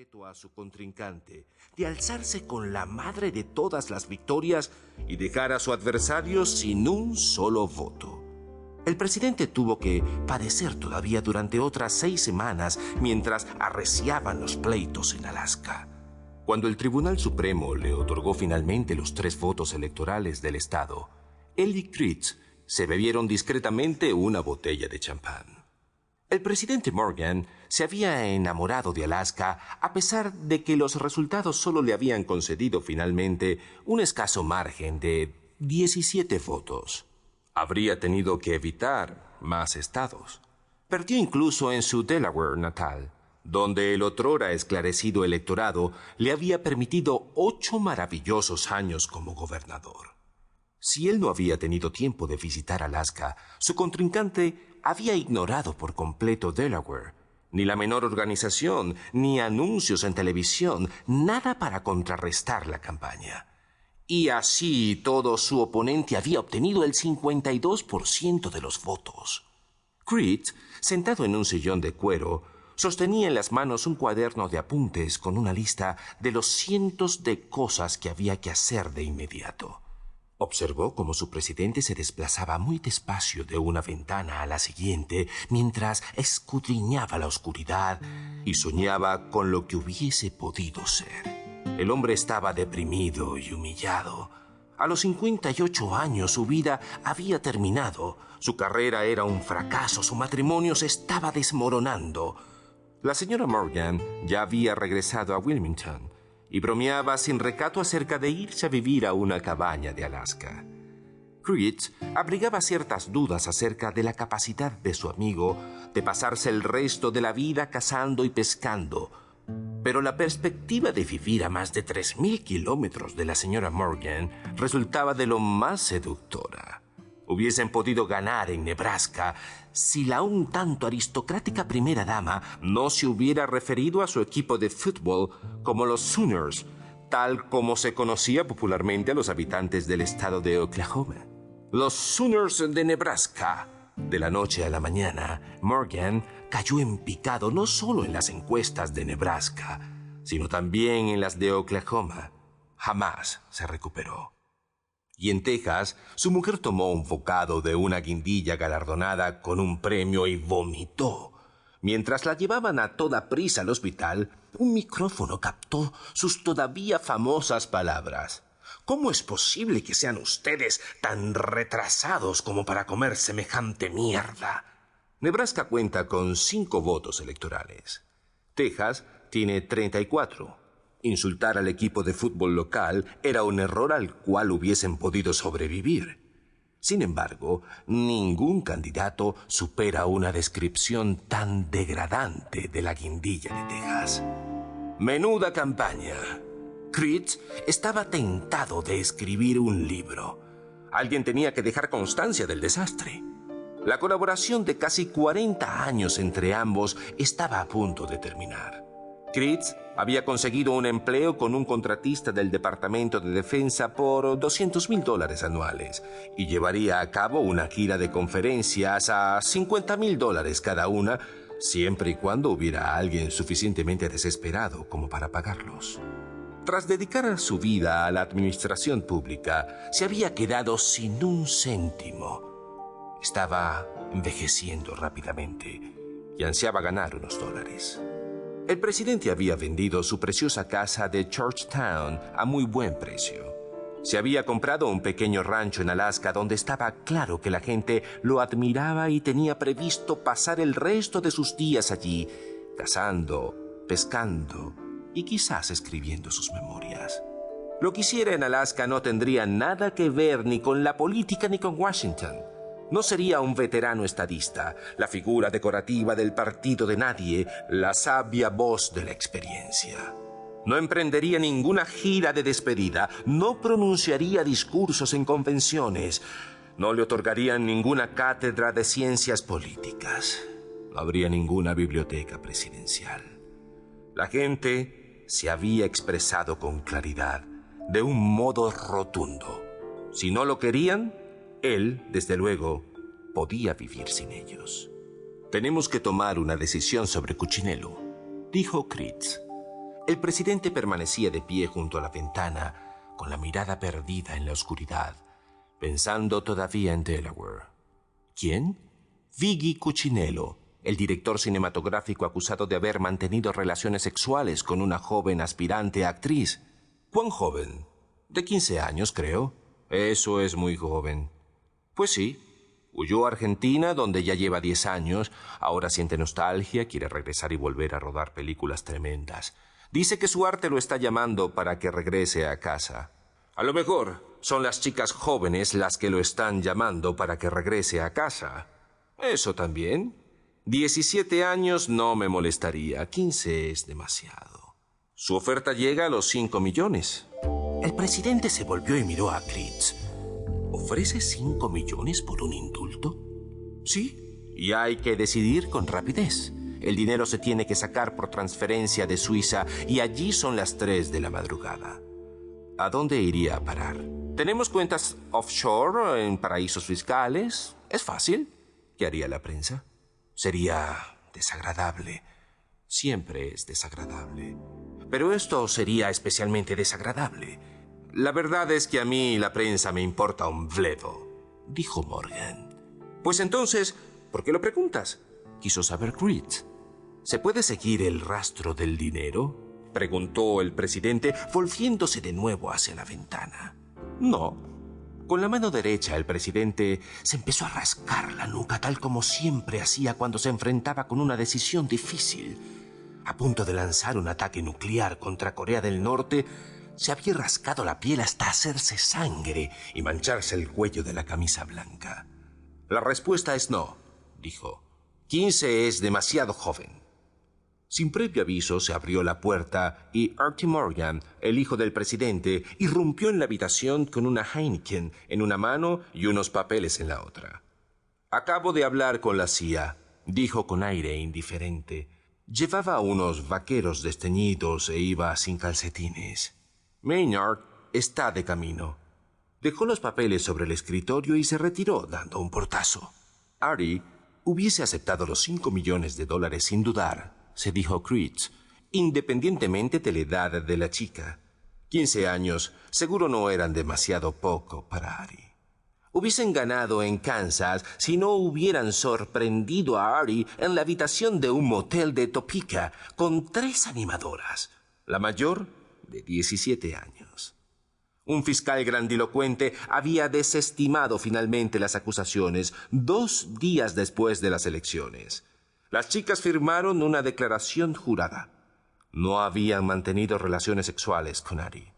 completo a su contrincante, de alzarse con la madre de todas las victorias y dejar a su adversario sin un solo voto. El presidente tuvo que padecer todavía durante otras 6 semanas mientras arreciaban los pleitos en Alaska. Cuando el Tribunal Supremo le otorgó finalmente los 3 votos electorales del estado, él y Critz se bebieron discretamente una botella de champán. El presidente Morgan se había enamorado de Alaska a pesar de que los resultados solo le habían concedido finalmente un escaso margen de 17 votos. Habría tenido que evitar más estados. Perdió incluso en su Delaware natal, donde el otrora esclarecido electorado le había permitido 8 maravillosos años como gobernador. Si él no había tenido tiempo de visitar Alaska, su contrincante había ignorado por completo Delaware. Ni la menor organización, ni anuncios en televisión, nada para contrarrestar la campaña. Y así todo, su oponente había obtenido el 52% de los votos. Critz, sentado en un sillón de cuero, sostenía en las manos un cuaderno de apuntes con una lista de los cientos de cosas que había que hacer de inmediato. Observó cómo su presidente se desplazaba muy despacio de una ventana a la siguiente mientras escudriñaba la oscuridad y soñaba con lo que hubiese podido ser. El hombre estaba deprimido y humillado. A los 58 años su vida había terminado. Su carrera era un fracaso, su matrimonio se estaba desmoronando. La señora Morgan ya había regresado a Wilmington y bromeaba sin recato acerca de irse a vivir a una cabaña de Alaska. Critz abrigaba ciertas dudas acerca de la capacidad de su amigo de pasarse el resto de la vida cazando y pescando, pero la perspectiva de vivir a más de 3,000 kilómetros de la señora Morgan resultaba de lo más seductora. Hubiesen podido ganar en Nebraska si la un tanto aristocrática primera dama no se hubiera referido a su equipo de fútbol como los Sooners, tal como se conocía popularmente a los habitantes del estado de Oklahoma. Los Sooners de Nebraska. De la noche a la mañana, Morgan cayó en picado no solo en las encuestas de Nebraska, sino también en las de Oklahoma. Jamás se recuperó. Y en Texas, su mujer tomó un bocado de una guindilla galardonada con un premio y vomitó. Mientras la llevaban a toda prisa al hospital, un micrófono captó sus todavía famosas palabras. ¿Cómo es posible que sean ustedes tan retrasados como para comer semejante mierda? Nebraska cuenta con 5 votos electorales. Texas tiene 34. Insultar al equipo de fútbol local era un error al cual hubiesen podido sobrevivir. Sin embargo, ningún candidato supera una descripción tan degradante de la guindilla de Texas. Menuda campaña. Critz estaba tentado de escribir un libro. Alguien tenía que dejar constancia del desastre. La colaboración de casi 40 años entre ambos estaba a punto de terminar. Critz había conseguido un empleo con un contratista del Departamento de Defensa por $200,000 anuales y llevaría a cabo una gira de conferencias a $50,000 cada una, siempre y cuando hubiera alguien suficientemente desesperado como para pagarlos. Tras dedicar su vida a la administración pública, se había quedado sin un céntimo. Estaba envejeciendo rápidamente y ansiaba ganar unos dólares. El presidente había vendido su preciosa casa de Georgetown a muy buen precio. Se había comprado un pequeño rancho en Alaska donde estaba claro que la gente lo admiraba y tenía previsto pasar el resto de sus días allí, cazando, pescando y quizás escribiendo sus memorias. Lo que hiciera en Alaska no tendría nada que ver ni con la política ni con Washington. No sería un veterano estadista, la figura decorativa del partido de nadie, la sabia voz de la experiencia. No emprendería ninguna gira de despedida, no pronunciaría discursos en convenciones, no le otorgarían ninguna cátedra de ciencias políticas, no habría ninguna biblioteca presidencial. La gente se había expresado con claridad, de un modo rotundo. Si no lo querían, él, desde luego, podía vivir sin ellos. Tenemos que tomar una decisión sobre Cuccinello, dijo Critz. El presidente permanecía de pie junto a la ventana, con la mirada perdida en la oscuridad, pensando todavía en Delaware. ¿Quién? Viggy Cuccinello, el director cinematográfico acusado de haber mantenido relaciones sexuales con una joven aspirante a actriz. ¿Cuán joven? De 15 años, creo. Eso es muy joven. Pues sí. Huyó a Argentina, donde ya lleva 10 años. Ahora siente nostalgia, quiere regresar y volver a rodar películas tremendas. Dice que su arte lo está llamando para que regrese a casa. A lo mejor son las chicas jóvenes las que lo están llamando para que regrese a casa. Eso también. 17 años no me molestaría. 15 es demasiado. Su oferta llega a los 5 millones. El presidente se volvió y miró a Critz. ¿Ofrece 5 millones por un indulto? Sí, y hay que decidir con rapidez. El dinero se tiene que sacar por transferencia de Suiza y allí son las 3 de la madrugada. ¿A dónde iría a parar? ¿Tenemos cuentas offshore en paraísos fiscales? Es fácil. ¿Qué haría la prensa? Sería desagradable. Siempre es desagradable. Pero esto sería especialmente desagradable. La verdad es que a mí la prensa me importa un bledo, dijo Morgan. Pues entonces, ¿por qué lo preguntas? Quiso saber Critz. ¿Se puede seguir el rastro del dinero?, preguntó el presidente, volviéndose de nuevo hacia la ventana. No. Con la mano derecha, el presidente se empezó a rascar la nuca, tal como siempre hacía cuando se enfrentaba con una decisión difícil. A punto de lanzar un ataque nuclear contra Corea del Norte, se había rascado la piel hasta hacerse sangre y mancharse el cuello de la camisa blanca. La respuesta es no, dijo. 15 es demasiado joven. Sin previo aviso se abrió la puerta y Artie Morgan, el hijo del presidente, irrumpió en la habitación con una Heineken en una mano y unos papeles en la otra. Acabo de hablar con la CIA, dijo con aire indiferente. Llevaba unos vaqueros desteñidos e iba sin calcetines. Maynard está de camino. Dejó los papeles sobre el escritorio y se retiró dando un portazo. Artie hubiese aceptado los 5 millones de dólares sin dudar, se dijo Critz, independientemente de la edad de la chica. 15 años seguro no eran demasiado poco para Artie. Hubiesen ganado en Kansas si no hubieran sorprendido a Artie en la habitación de un motel de Topeka con 3 animadoras, la mayor de 17 años. Un fiscal grandilocuente había desestimado finalmente las acusaciones 2 días después de las elecciones. Las chicas firmaron una declaración jurada. No habían mantenido relaciones sexuales con Artie.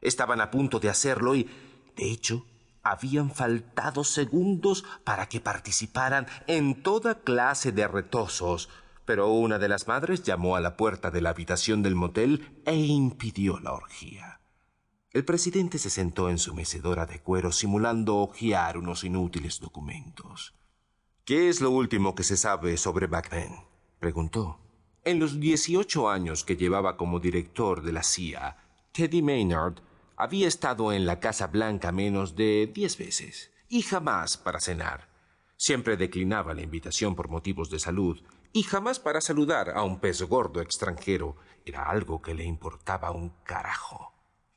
Estaban a punto de hacerlo y, de hecho, habían faltado segundos para que participaran en toda clase de retosos, pero una de las madres llamó a la puerta de la habitación del motel e impidió la orgía. El presidente se sentó en su mecedora de cuero simulando hojear unos inútiles documentos. ¿Qué es lo último que se sabe sobre Backman?, preguntó. En los 18 años que llevaba como director de la CIA, Teddy Maynard había estado en la Casa Blanca menos de 10 veces, y jamás para cenar. Siempre declinaba la invitación por motivos de salud, y jamás para saludar a un pez gordo extranjero. Era algo que le importaba un carajo.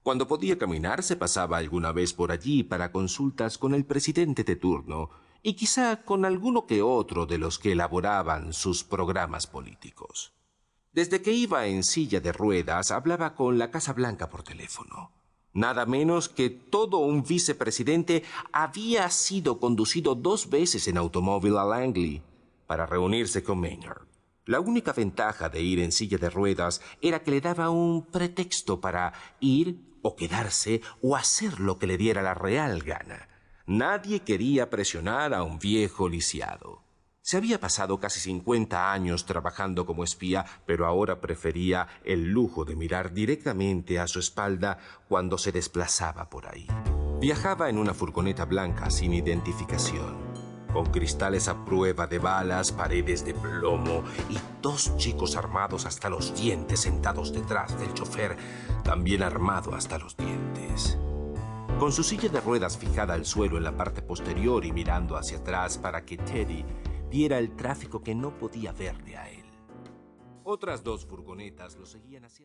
Cuando podía caminar, se pasaba alguna vez por allí para consultas con el presidente de turno, y quizá con alguno que otro de los que elaboraban sus programas políticos. Desde que iba en silla de ruedas, hablaba con la Casa Blanca por teléfono. Nada menos que todo un vicepresidente había sido conducido 2 veces en automóvil a Langley para reunirse con Maynard. La única ventaja de ir en silla de ruedas era que le daba un pretexto para ir o quedarse o hacer lo que le diera la real gana. Nadie quería presionar a un viejo lisiado. Se había pasado casi 50 años trabajando como espía, pero ahora prefería el lujo de mirar directamente a su espalda cuando se desplazaba por ahí. Viajaba en una furgoneta blanca sin identificación, con cristales a prueba de balas, paredes de plomo y 2 chicos armados hasta los dientes sentados detrás del chofer, también armado hasta los dientes. Con su silla de ruedas fijada al suelo en la parte posterior y mirando hacia atrás para que Teddy viera el tráfico que no podía verle a él. Otras 2 furgonetas lo seguían hacia